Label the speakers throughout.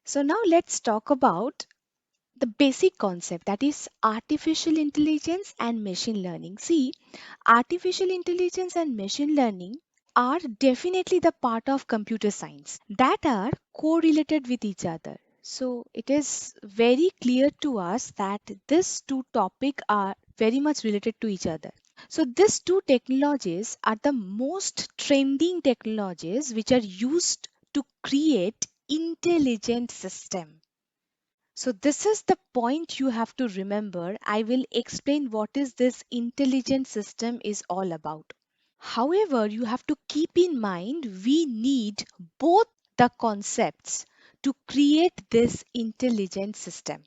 Speaker 1: So now let's talk about the basic concept, that is artificial intelligence and machine learning. See, artificial intelligence and machine learning are definitely the part of computer science that are correlated with each other. So it is very clear to us that these two topics are very much related to each other. So these two technologies are the most trending technologies which are used to create intelligent system. So this is the point you have to remember. I will explain what is this intelligent system is all about. However, you have to keep in mind we need both the concepts to create this intelligent system.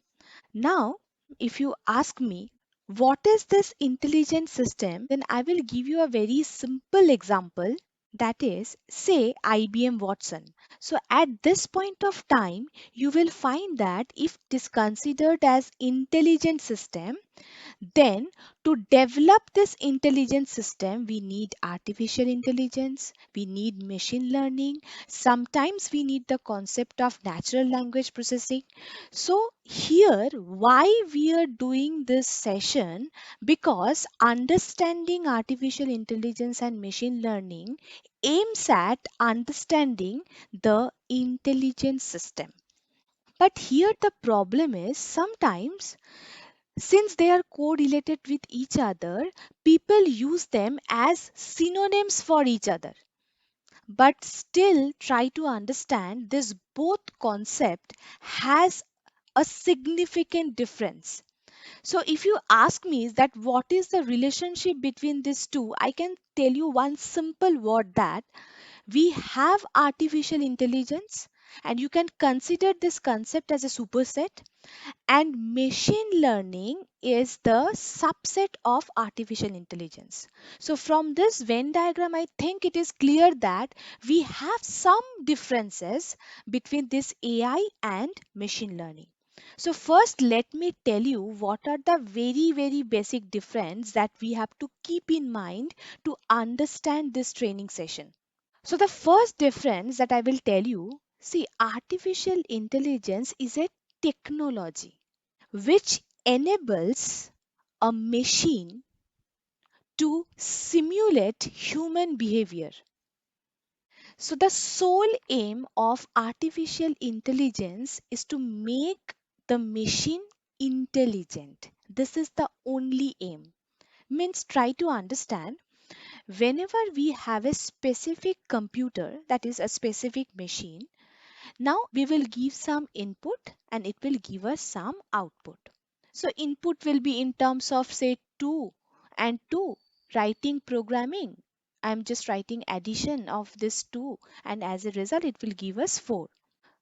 Speaker 1: Now, if you ask me, what is this intelligent system? Then I will give you a very simple example, that is, say IBM Watson. So at this point of time, you will find that if it is considered as intelligent system, then to develop this intelligent system, we need artificial intelligence, we need machine learning, sometimes we need the concept of natural language processing. So here, why we are doing this session? Because understanding artificial intelligence and machine learning aims at understanding the intelligent system. But here the problem is sometimes, since they are correlated with each other, people use them as synonyms for each other. But still try to understand this both concept has a significant difference. So if you ask me is that what is the relationship between these two, I can tell you one simple word, that we have artificial intelligence, and you can consider this concept as a superset, and machine learning is the subset of artificial intelligence. So from this Venn diagram, I think it is clear that we have some differences between this AI and machine learning. So first, let me tell you what are the very basic difference that we have to keep in mind to understand this training session. So the first difference that I will tell you, see, artificial intelligence is a technology which enables a machine to simulate human behavior. So, the sole aim of artificial intelligence is to make the machine intelligent. This is the only aim. Means, try to understand, whenever we have a specific computer, that is a specific machine, now we will give some input and it will give us some output. So input will be in terms of say 2 and 2. Writing programming, I'm just writing addition of this 2, and as a result it will give us 4.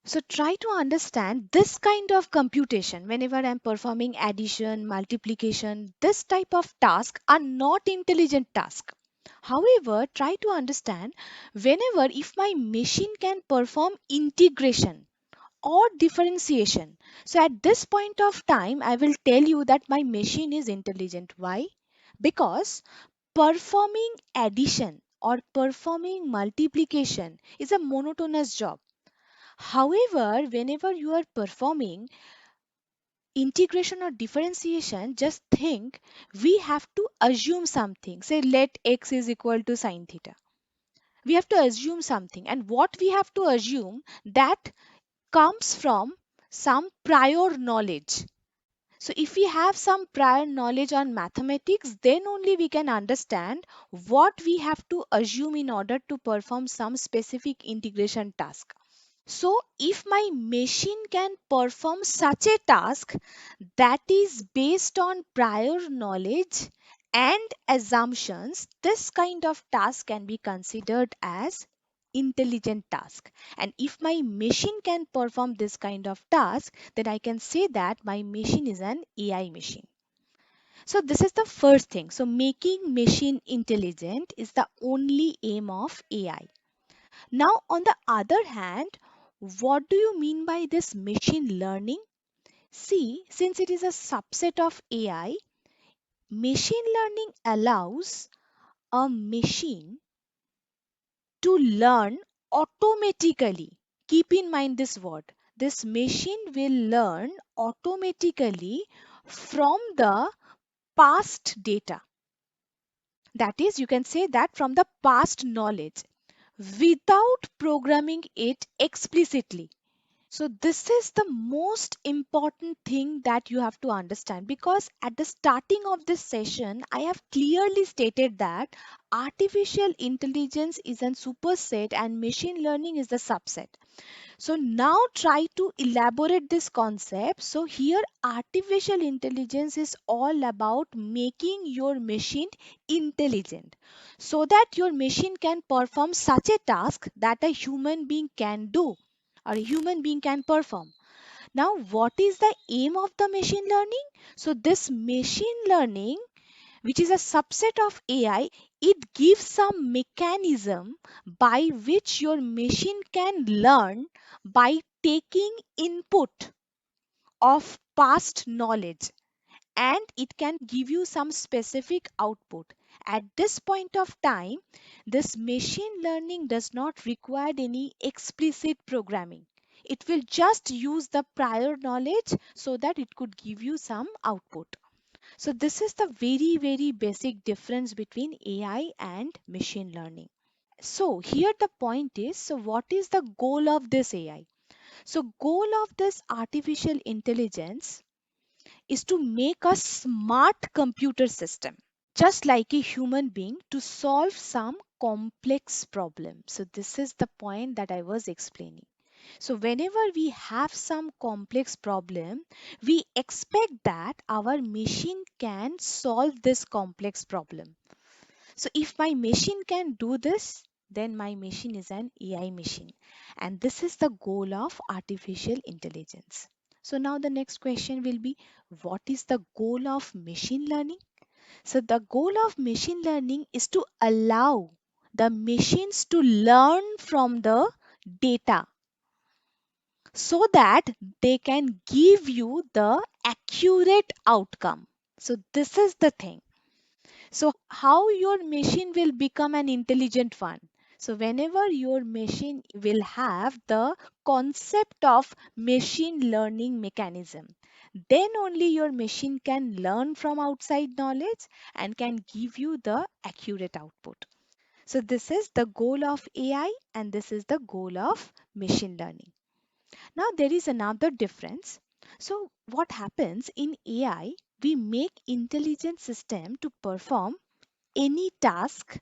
Speaker 1: So try to understand this kind of computation. Whenever I'm performing addition, multiplication, this type of task are not intelligent task. However, try to understand, whenever if my machine can perform integration or differentiation. So at this point of time, I will tell you that my machine is intelligent. Why? Because performing addition or performing multiplication is a monotonous job. However, whenever you are performing integration or differentiation, just think we have to assume something. Say let x is equal to sine theta. We have to assume something, and what we have to assume, that comes from some prior knowledge. So if we have some prior knowledge on mathematics, then only we can understand what we have to assume in order to perform some specific integration task. So if my machine can perform such a task that is based on prior knowledge and assumptions, this kind of task can be considered as intelligent task. And if my machine can perform this kind of task, then I can say that my machine is an AI machine. So this is the first thing. So making machine intelligent is the only aim of AI. Now, on the other hand, what do you mean by this machine learning? See, since it is a subset of AI, machine learning allows a machine to learn automatically. Keep in mind this word. this machine will learn automatically from the past data. That is, you can say that from the past knowledge without programming it explicitly. So, this is the most important thing that you have to understand, because at the starting of this session, I have clearly stated that artificial intelligence is a superset and machine learning is the subset. So now try to elaborate this concept. So here artificial intelligence is all about making your machine intelligent so that your machine can perform such a task that a human being can do or a human being can perform. Now what is the aim of the machine learning? So this machine learning, which is a subset of AI, it gives some mechanism by which your machine can learn by taking input of past knowledge, and it can give you some specific output. At this point of time, this machine learning does not require any explicit programming. It will just use the prior knowledge so that it could give you some output. So this is the very basic difference between AI and machine learning. So here the point is, so what is the goal of this AI? So goal of this artificial intelligence is to make a smart computer system, just like a human being, to solve some complex problem. So this is the point that I was explaining. So whenever we have some complex problem, we expect that our machine can solve this complex problem. So if my machine can do this, then my machine is an AI machine. And this is the goal of artificial intelligence. So now the next question will be, what is the goal of machine learning? So the goal of machine learning is to allow the machines to learn from the data so that they can give you the accurate outcome. So this is the thing. So how your machine will become an intelligent one? So whenever your machine will have the concept of machine learning mechanism, then only your machine can learn from outside knowledge and can give you the accurate output. So this is the goal of AI and this is the goal of machine learning. Now there is another difference. So what happens in AI, we make intelligent system to perform any task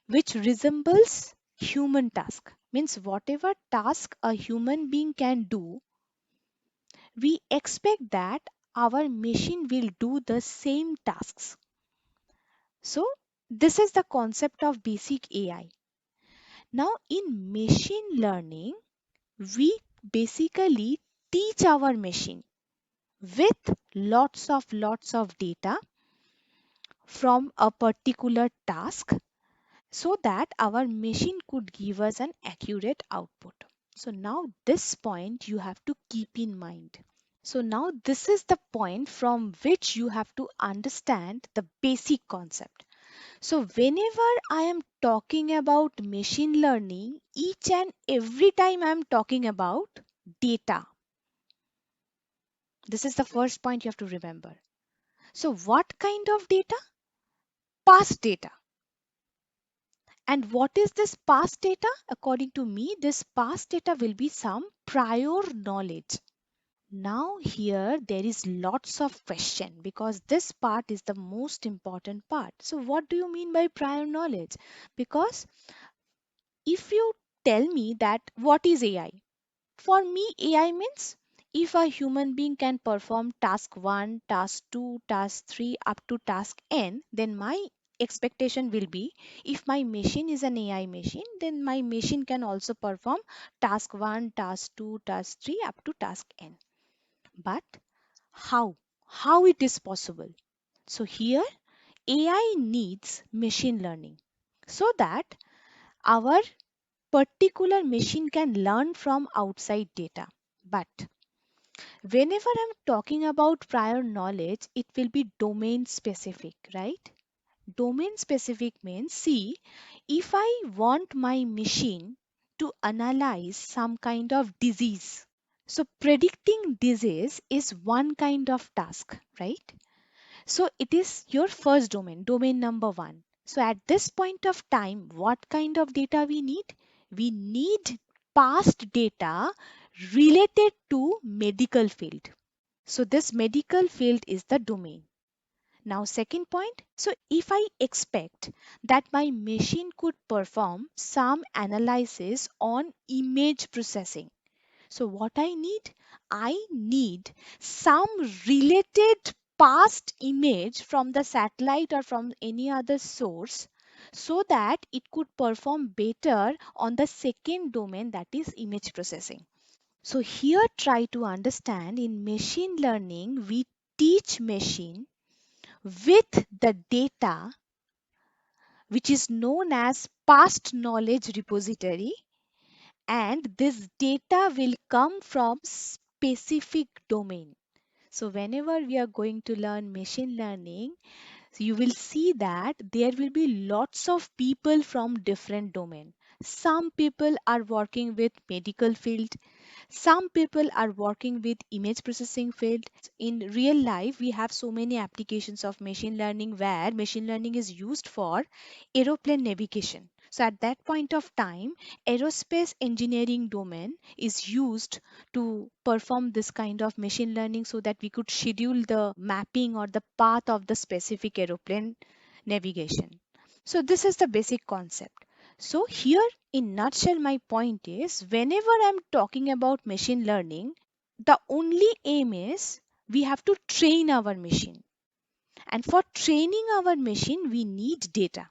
Speaker 1: which resembles human task. Means whatever task a human being can do, we expect that our machine will do the same tasks. So this is the concept of basic AI. Now in machine learning, we basically teach our machine with lots of data from a particular task so that our machine could give us an accurate output. So now this point you have to keep in mind. So now this is the point from which you have to understand the basic concept. So whenever I am talking about machine learning, each and every time I am talking about data. This is the first point you have to remember. So what kind of data? Past data. And what is this past data? According to me, this past data will be some prior knowledge. Now here there is lots of question because this part is the most important part. So what do you mean by prior knowledge? Because if you tell me that what is AI? For me, AI means if a human being can perform task 1, task 2, task 3 up to task n, then my expectation will be if my machine is an AI machine, then my machine can also perform task 1, task 2, task 3 up to task n. But how? How it is possible? So here AI needs machine learning so that our particular machine can learn from outside data. But whenever I'm talking about prior knowledge, it will be domain specific, right? Domain specific means, see, if I want my machine to analyze some kind of disease, So predicting disease is one kind of task, right? So it is your first domain, domain number one. So at this point of time, what kind of data we need? We need past data related to medical field. So this medical field is the domain. Now second point, so if I expect that my machine could perform some analysis on image processing, so what I need? I need some related past image from the satellite or from any other source so that it could perform better on the second domain, that is image processing. So here try to understand, in machine learning we teach machine with the data which is known as past knowledge repository, and this data will come from specific domain. So whenever we are going to learn machine learning, you will see that there will be lots of people from different domain. Some people are working with medical field, some people are working with image processing field. In real life we have so many applications of machine learning where machine learning is used for aeroplane navigation. So at that point of time, aerospace engineering domain is used to perform this kind of machine learning so that we could schedule the mapping or the path of the specific aeroplane navigation. So this is the basic concept. So here in nutshell my point is, whenever I'm talking about machine learning, the only aim is we have to train our machine. And for training our machine we need data,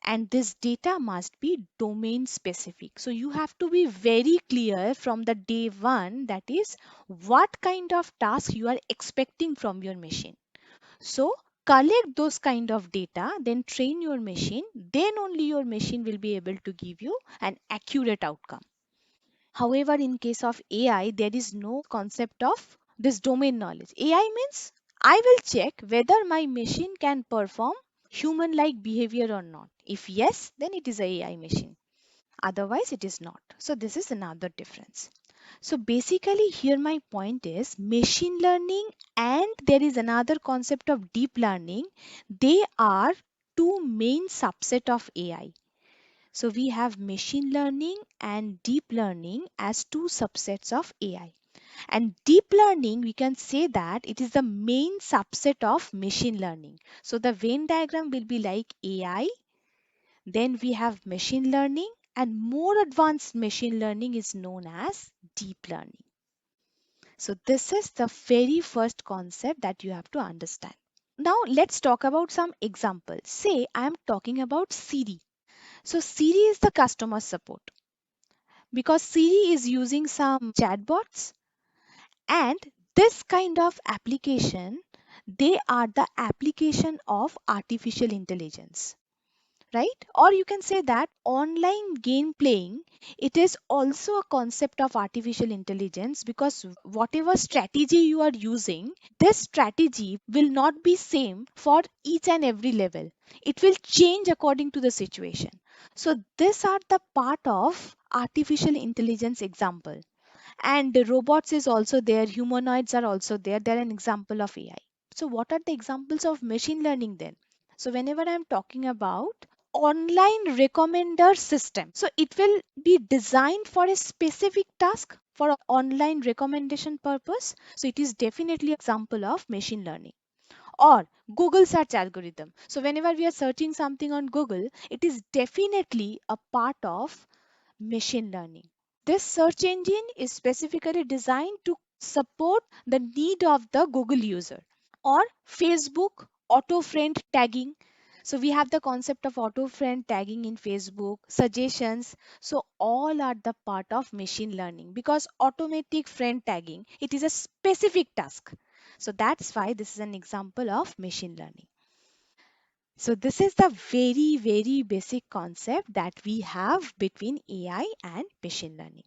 Speaker 1: and this data must be domain specific. So you have to be very clear from the day one, that is what kind of task you are expecting from your machine. So collect those kind of data, then train your machine, then only your machine will be able to give you an accurate outcome. However, in case of AI, there is no concept of this domain knowledge. AI means I will check whether my machine can perform human like behavior or not. If yes, then it is a AI machine. Otherwise, it is not. So this is another difference. So basically here my point is, machine learning and there is another concept of deep learning. They are two main subset of AI. So we have machine learning and deep learning as two subsets of AI. And deep learning, we can say that it is the main subset of machine learning. So the Venn diagram will be like AI, then we have machine learning, and more advanced machine learning is known as deep learning. So this is the very first concept that you have to understand. Now let's talk about some examples. Say I am talking about Siri. So Siri is the customer support, because Siri is using some chatbots, and this kind of application, they are the application of artificial intelligence, right? Or you can say that online game playing, it is also a concept of artificial intelligence, because whatever strategy you are using, this strategy will not be same for each and every level. It will change according to the situation. So these are the part of artificial intelligence example. And robots is also there, humanoids are also there, they're an example of AI. So what are the examples of machine learning then? So whenever I'm talking about online recommender system, so it will be designed for a specific task, for online recommendation purpose, so it is definitely example of machine learning. Or Google search algorithm, so whenever we are searching something on Google, it is definitely a part of machine learning. This search engine is specifically designed to support the need of the Google user. Or Facebook auto friend tagging. So we have the concept of auto friend tagging in Facebook, suggestions. So all are the part of machine learning, because automatic friend tagging, it is a specific task. So that's why this is an example of machine learning. So this is the very, very basic concept that we have between AI and machine learning.